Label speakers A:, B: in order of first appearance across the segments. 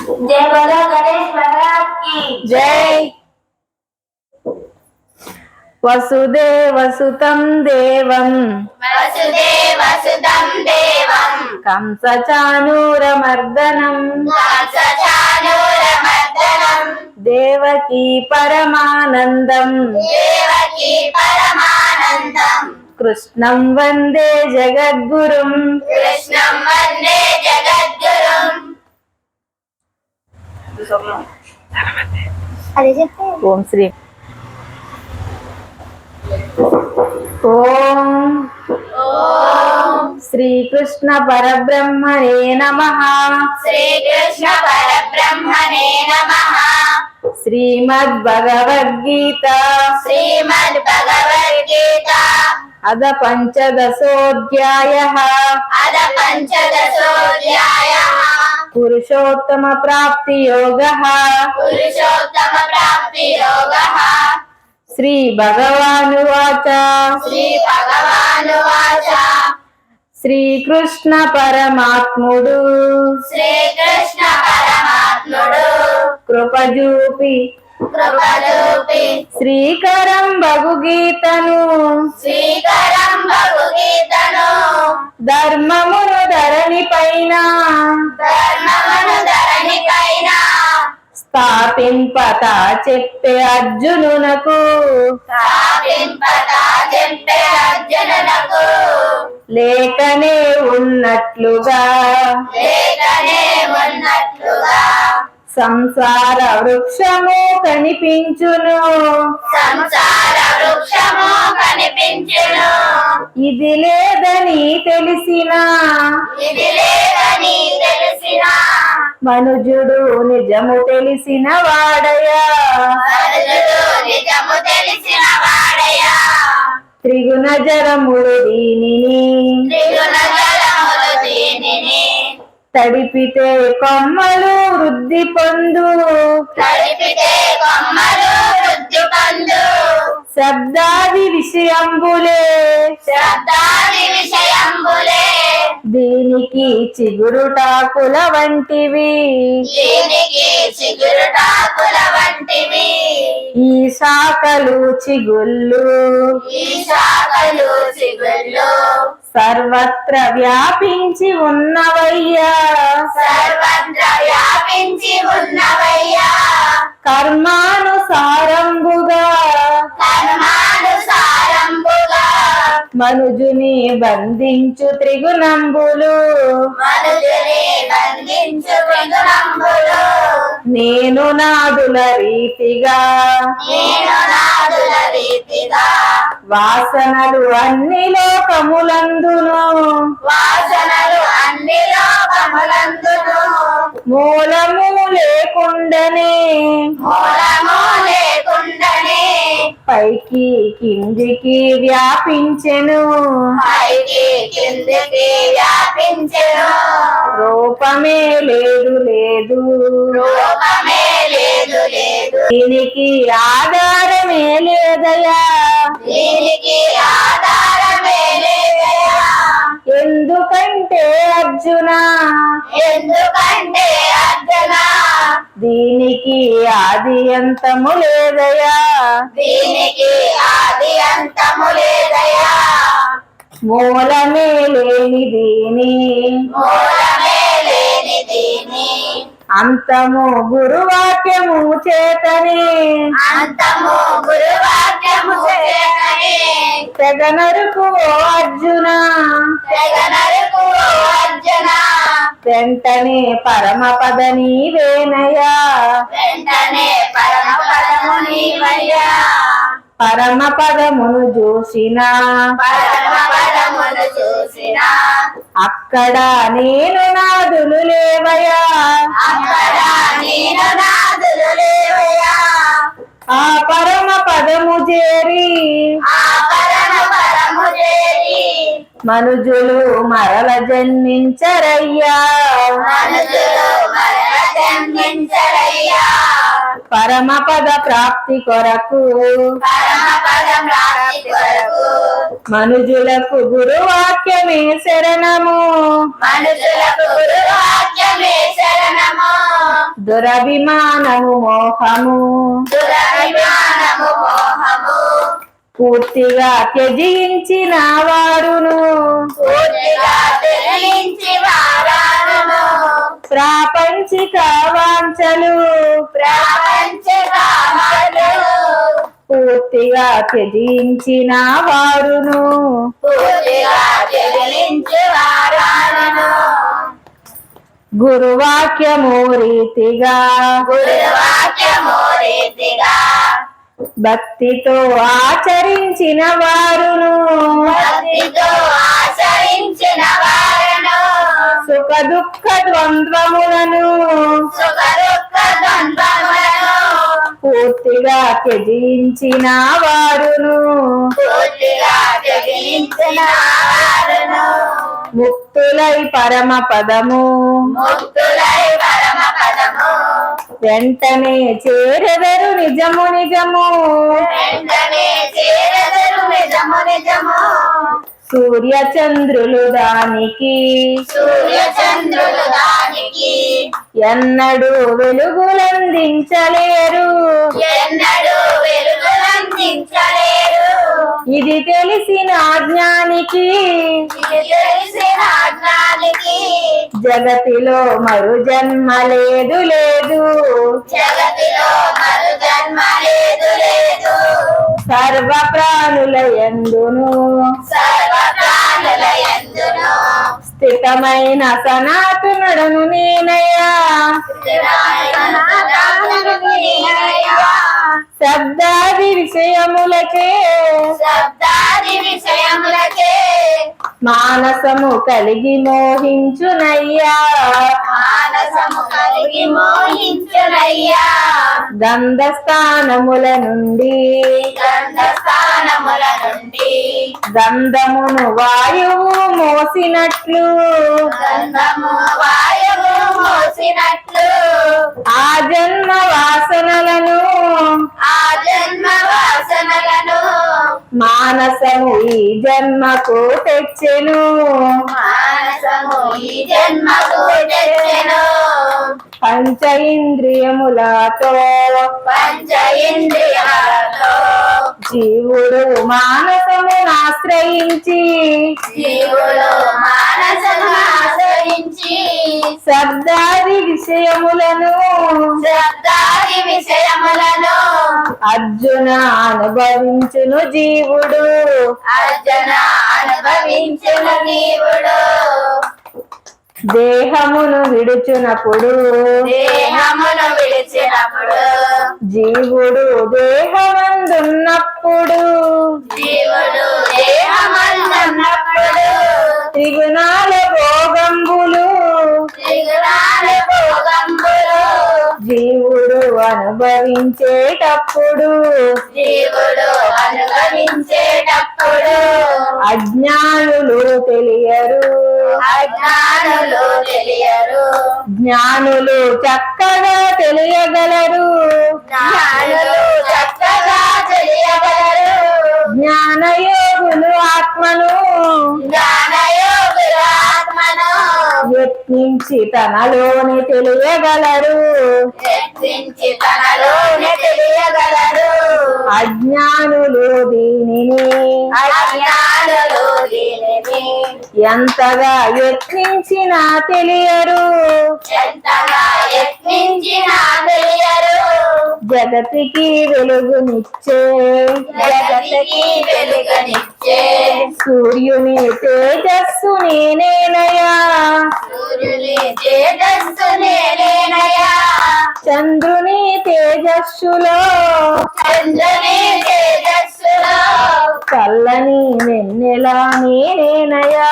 A: जय बोलो गणेश महाराज की
B: जय। वसुदेवसुतं देवं
A: वसुदेवसुतं देवं
B: कंसचाणूरमर्दनं
A: कंसचाणूरमर्दनं
B: देवकी परमानन्दं
A: देवकी परमानन्दं
B: कृष्णं वन्दे जगद्गुरुं
A: कृष्णं वन्दे जगद्गुरुं।
B: ओम श्री ओम श्री कृष्ण परब्रह्मणे नमः।
A: श्री कृष्ण परब्रह्मणे नमः।
B: श्रीमद्भगवद्गीता
A: श्रीमद्भगवद्गीता
B: अथ पंचदशोऽध्यायः
A: अथ पंचदशोऽध्यायः
B: पुरुषोत्तम प्राप्ति योगः।
A: पुरुषोत्तम प्राप्ति योगः।
B: श्री भगवानुवाच
A: श्री भगवानुवाच
B: श्रीकृष्ण परमात्मुडु
A: श्रीकृष्ण परमात्मुडु
B: कृपजूपि
A: कृपजूपि
B: श्रीकरं भगुगीतनु
A: श्रीकरं भगुगీతను
B: ధర్మమును ధరణి పైన
A: ధర్మమును ధరణిపైన
B: స్థాపింపత చెప్పే అర్జునునకు
A: స్థాపింపతా చెప్పే అర్జునునకు
B: లేకనే ఉన్నట్లుగా
A: లేకనే ఉన్నట్లుగా
B: సంసార వృక్షము కనిపించును
A: సంసార వృక్షము కనిపించును
B: ఇది లేదని తెలిసిన
A: ఇది లేదని తెలిసిన
B: మనుజుడు నిజము తెలిసిన వాడయా
A: అర్జునుడు నిజము తెలిసిన వాడయా
B: త్రిగుణ జరములు దీనిని
A: త్రిగుణజలములు దీనిని
B: తడిపితే కొమ్మలు వృద్ధి పొందు
A: తడిపితే కొమ్మలు వృద్ధి పొందు
B: శబ్దాది విషయంబులే
A: శబ్దాది విషయంబులే
B: దీనికి చిగురుటాకుల వంటివి
A: దీనికి చిగురుటాకుల వంటివి
B: ఈ శాఖలు చిగుళ్ళు
A: ఈ శాఖలు చిగుళ్ళు
B: సర్వత్ర వ్యాపించి ఉన్నవయ్యా
A: సర్వత్ర వ్యాపించి ఉన్నవయ్యా
B: కర్మానుసారంబుగా
A: కర్మానుసారంబుగా
B: మనుజుని బంధించు త్రిగుణంబులు
A: మనుజుని బంధించు త్రిగుణంబులు
B: నేను నాదుల రీతిగా
A: నేను నాదుల రీతిగా
B: వాసనలు అన్ని లోకములందును
A: వాసనలు అన్ని లోకములందును
B: మూలము లేకుండనే
A: మూలము లేకుండనే
B: పైకి కిందికి వ్యాపించెను
A: పైకి కిందికి వ్యాపించెను
B: రూపమే లేదు లేదు
A: రూపమే లేదు లేదు
B: దీనికి ఆధారమే లేదయా
A: దీనికి ఆధారమే లేదయా
B: ఎందుకంటే అర్జున
A: ఎందుకంటే అర్జున
B: దీనికి ఆది అంతము లేదయా
A: దీనికి ఆది అంతము లేదయా
B: మూలమే లేని దీని
A: మూలమే లేని దీని
B: అంతము గురువాక్యము చేతనే
A: అంతము గురువాక్యము చేతనే
B: తెగనరుకు ఓ అర్జున
A: తెగనరుకు ఓ అర్జున
B: వెంటనే పరమపద నీవేనయా
A: వెంటనే పరమపదము నీవయ్యా
B: పరమపదమును చూసిన
A: పరమపదమును చూసిన
B: అక్కడ నేను నాదులు లేవయా
A: అక్కడ నేను నాదులు లేవయ్యా
B: ఆ పరమ పదము చేరి
A: ఆ పరమపదము చేరి
B: మనుజులు మరల జన్మించరయ్యా
A: మనుషులు మరల జన్మించరయ్యా
B: పరమపద ప్రాప్తి కొరకు
A: పరమపద ప్రాప్తి కొరకు
B: మనుజులకు గురువాక్యమే శరణము
A: మనుషులకు గురువాక్యమే శరణము
B: దురభిమానము మోహము
A: దురభిమానము మోహము
B: పూర్తిగా త్యజించిన వారును
A: పూర్తిగా తెలించి వారాలను
B: ప్రాపంచిక వాంఛలు
A: ప్రపంచ కామలు
B: పూర్తిగా త్యజించిన వారును
A: పూర్తిగా తెలించి వారాలను
B: గురువాక్యము రీతిగా
A: గురువాక్యము రీతిగా
B: భక్తితో ఆచరించిన వారును
A: భక్తితో ఆచరించిన వారను
B: సుఖ దుఃఖ ద్వంద్వములను
A: సుఖ దుఃఖ ద్వంద్వములను
B: పూర్తిగా త్యజించిన వారును
A: పూర్తిగా తెలించిన వారను
B: ముక్తులై పరమ పదము
A: ముక్తులై పరమ పదము
B: వెంటనే చేరెదరు నిజము నిజము
A: వెంటనే చేరదరు నిజము నిజము
B: సూర్య చంద్రులు దానికి
A: సూర్య చంద్రులు దానికి
B: ఎన్నడూ వెలుగులందించలేరు
A: ఎన్నడూ వెలుగులందించలేరు
B: ఇది తెలిసిన జ్ఞానికి
A: ఇది తెలిసిన జ్ఞానికి
B: జగతిలో మరు జన్మ లేదు లేదు
A: జగతిలో మరు జన్మ లేదు లేదు
B: సర్వ ప్రాణుల యందును
A: సర్వ ప్రాణుల యందును
B: స్థితమైన సనాతనుడను నేనయ్యా శబ్దాది విషయములకే
A: శబ్దాది విషయములకే
B: మానసము కలిగి మోహించునయ్యా
A: మానసము కలిగి మోహించునయ్యా
B: గంధస్థానముల నుండి
A: గంధస్థానముల నుండి
B: గంధమును వాయువు మోసినట్లు
A: గంధము వాయువు మోసినట్లు
B: ఆ జన్మ వాసనలను
A: ఆ జన్మ వాసనలను
B: మానసము ఈ జన్మకు తెచ్చెను
A: మానసము ఈ జన్మకు తెచ్చెను
B: పంచ ఇంద్రియములతో
A: పంచ ఇంద్రియాలతో
B: జీవుడు మానసమును ఆశ్రయించి
A: జీవుడు మానసము ఆశ్రయించి
B: శబ్దాది విషయములను
A: శబ్దాది విషయములను
B: అర్జున అనుభవించును జీవుడు
A: అర్జున అనుభవించును జీవుడు
B: దేహమును విడుచునప్పుడు
A: దేహమును విడిచినప్పుడు
B: జీవుడు దేహమందున్నప్పుడు
A: జీవుడు దేహమందున్నప్పుడు
B: త్రిగుణాల భోగంబులు
A: త్రిగుణాల భోగంబులు
B: జీవుడు అనుభవించేటప్పుడు
A: జీవుడు అనుభవించేటప్పుడు
B: అజ్ఞానులు తెలియరు
A: అజ్ఞానులు తెలియరు
B: జ్ఞానులు చక్కగా తెలియగలరు
A: జ్ఞానులు చక్కగా తెలియగలరు
B: జ్ఞానయోగులు ఆత్మను
A: జ్ఞానయోగుల ఆత్మను
B: యత్నించి తనలోని తెలియగలరు
A: యత్నించి తనలోనే తెలియగలరు
B: అజ్ఞానులు దీనిని
A: అజ్ఞానులు దీనిని
B: ఎంతగా యత్నించినా తెలియరు
A: ఎంతగా యత్నించినా తెలియరు
B: జగతికి వెలుగునిచ్చే
A: జగతికి వెలుగునిచ్చే
B: సూర్యుని తేజస్సు నేనేనయా
A: సూర్యుని తేజస్సు నేనేనయా
B: చంద్రుని తేజస్సులో
A: చంద్రుని తేజస్సులో
B: చల్లని వెన్నెలా నేనేనయా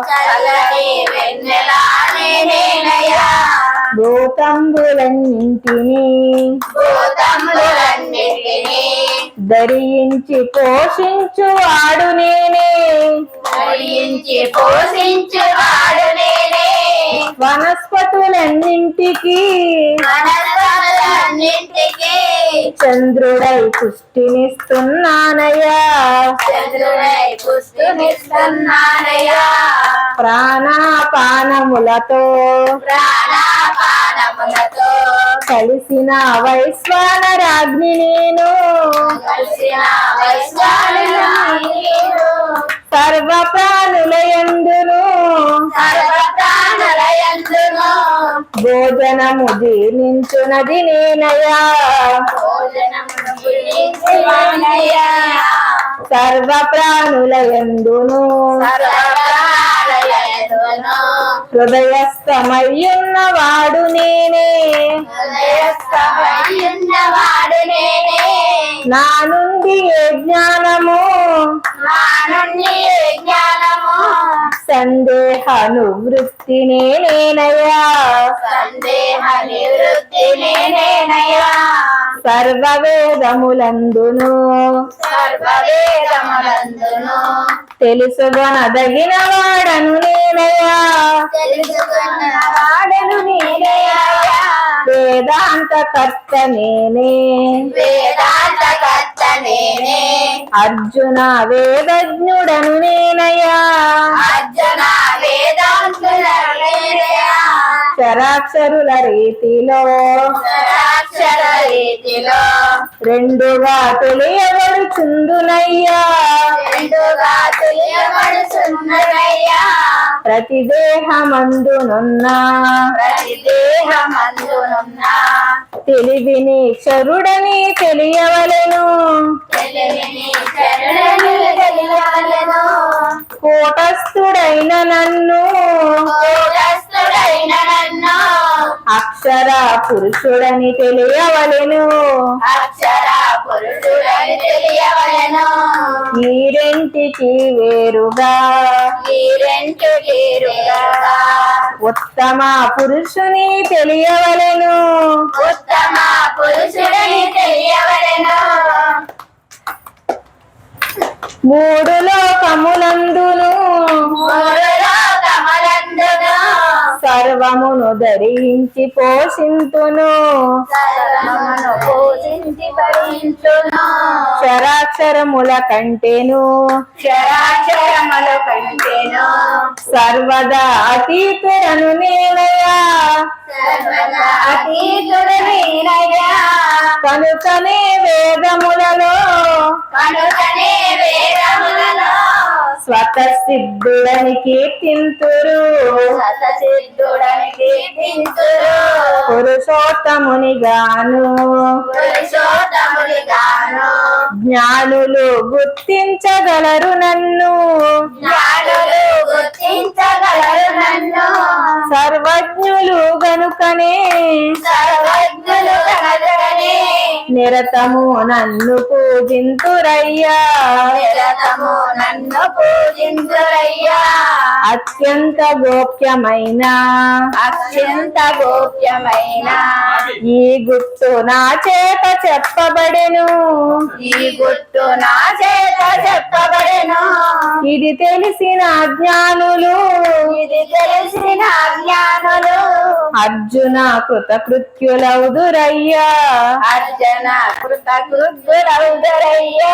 A: చల్లని వెన్నెల నేనేనయా
B: భూతంబులన్నింటినీ
A: భూతములన్నిటినీ
B: ధరించి పోషించు వాడు నేనే
A: ధరించి పోషించువాడు నేనే
B: వనస్పతులన్నింటికి
A: మనస్సులన్నింటికి
B: చంద్రుడై పుష్టినిస్తున్నానయ్యా
A: చంద్రుడై పుష్టినిస్తున్నానయ్యా
B: ప్రాణాపానములతో
A: ప్రాణాపానములతో
B: కలిసిన వైశ్వానరాగ్ని నేను
A: కలిసిన వైశ్వానరాగ్ని నేను
B: సర్వ ప్రాణులయందును
A: సర్వ ప్రాణులయందును
B: భోజనము జీర్ణించునది నేనయా
A: భోజనమును భుజించువానయ్యా.
B: సర్వ ప్రాణులయందును
A: సర్వ ప్రాణులయందును
B: హృదయస్థమయ్యున్న వాడు నేనే
A: హృదయస్థమయ్యున్నవాడు నేనే.
B: నా నుండి ఏ జ్ఞానము
A: నా నుండి ఏ జ్ఞానము
B: సందేహానువృత్తి నేనయ్యా
A: సందేహ నివృత్తి నేనేనయ్యా.
B: సర్వ వేదములందును
A: సర్వ వేదములందును
B: తెలుసుగొనదగిన వాడను నేనయ్యా
A: తెలుసుకున్న వాడను నేనయ్యా.
B: వేదాంత కర్త నేనే
A: వేదాంత కర్త నేనే
B: అర్జున వేదజ్ఞుడను నేనయ్యా
A: అర్జున వేదాంతుల నేనయ్యా.
B: చరాక్షరుల రీతిలో
A: అక్షర రీతిలో
B: రెండుగా తెలియబడుచుందునయ్యా
A: రెండుగా తెలియబడుచున్నదయ్యా.
B: ప్రతి దేహమందునున్న
A: ప్రతి దేహమందునున్న
B: తెలివిని క్షరుడని తెలియవలెను
A: తెలివిని శరణులు తెలియవలెను.
B: కూటస్థుడైన నన్ను
A: కూటస్థుడైన నన్ను
B: అక్షర పురుషుడని తెలియవలెను
A: అక్షర పురుషుడని తెలియవలెను.
B: ఈ రెంటికి వేరుగా
A: ఈ రెండు తీరుగా
B: ఉత్తమ పురుషుని తెలియవలెను
A: ఉత్తమ పురుషుడని తెలియవలెను.
B: మూడు లోకములందును
A: మూడు లోకములందును
B: సర్వమును ధరించి పోషింతును
A: సర్వమును పూజించి భరించును.
B: చరాక్షరముల కంటేను
A: క్షరాక్షరముల కంటేను
B: సర్వదా అతీతుడను నేనయ్యా
A: సర్వదా అతీతుడు నేనయ్యా.
B: కనుకనే వేదములలో
A: కనుకనే వేదములలో
B: స్వతసిద్ధుడని కీర్తింతురు
A: సతసిద్ధుడని కీర్తింతురు.
B: పురుషోత్తముని గాను
A: పురుషోత్తమునిగాను
B: జ్ఞానులు గుర్తించగలరు నన్ను
A: జ్ఞానులు గుర్తించగలరు నన్ను.
B: సర్వజ్ఞులు గనుకనే
A: సర్వజ్ఞులు కనుకనే
B: నిరతము నన్ను పూజింతురయ్యా
A: నిరతము నన్ను పూజించురయ్యా.
B: అత్యంత గోప్యమైన
A: అత్యంత గోప్యమైన
B: ఈ గుర్తు నా చేత చెప్పబడెను
A: ఈ గుట్టు నా చేత చెప్పబడెను.
B: ఇది తెలిసిన జ్ఞానులు
A: ఇది తెలిసిన జ్ఞానులు
B: అర్జున కృతకృత్యులవుదురయ్యా
A: అర్జున కృతకృత్యులవుదురయ్యా.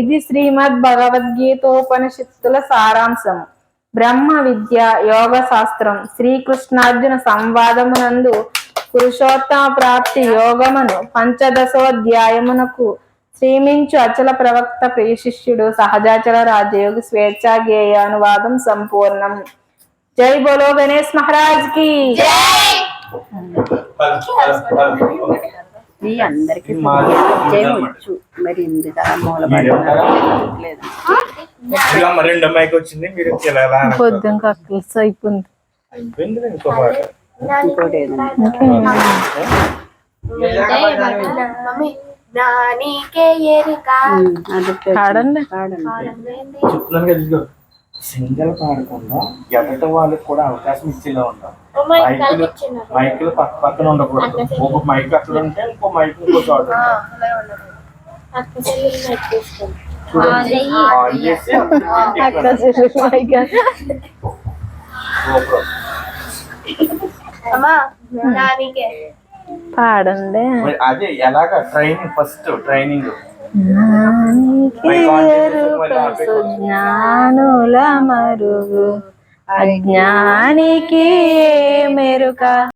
B: ఇది శ్రీమద్ భగవద్గీతోపనిషత్తుల సారాంశం. బ్రహ్మ విద్య యోగ శాస్త్రం శ్రీకృష్ణార్జున సంవాదమునందు పురుషోత్తమ ప్రాప్తి యోగమును పంచదశోధ్యాయమునకు శ్రీమించు అచల ప్రవక్త ప్రియ శిష్యుడు సహజాచల రాజయోగి స్వేచ్ఛా గేయ అనువాదం సంపూర్ణం. జై బోలో గణేష్ మహారాజ్ కి
A: జై.
C: మీ అందరికీ చేయవచ్చు మరి ఎందుకు మూలపడలేదు
D: మరి రెండో మైక్ వచ్చింది మీరు ఇలా ఎలా అన్నారు?
B: పొద్దున కక్కల్స్ అయిపోయింది.
D: అయిపోయింది ఇంకో పాట
C: ఇంకోటి ఏదైనా
A: నానికే ఎరుక
C: అది
B: పాడండి.
D: చెప్తున్నాను కదా ఇదిగో సింగల్ పాడకుండా ఎదట వాళ్ళకి కూడా అవకాశం ఇచ్చేలా ఉంటాం. మైకులు పక్క పక్కన ఉండకూడదు. ఒక మైక్ అక్కడ ఉంటే ఇంకో మైక్ ఇంకో చోట ఉండాలి. చూడండి, ఆన్ చేసి GoPro.
A: అమ్మా నానికే
B: పాడండి.
D: మరి అదే ఎలాగా ట్రైనింగ్ ఫస్ట్ ట్రైనింగ్
B: జ్ఞానుల మరుగు అజ్ఞానికి మెరుక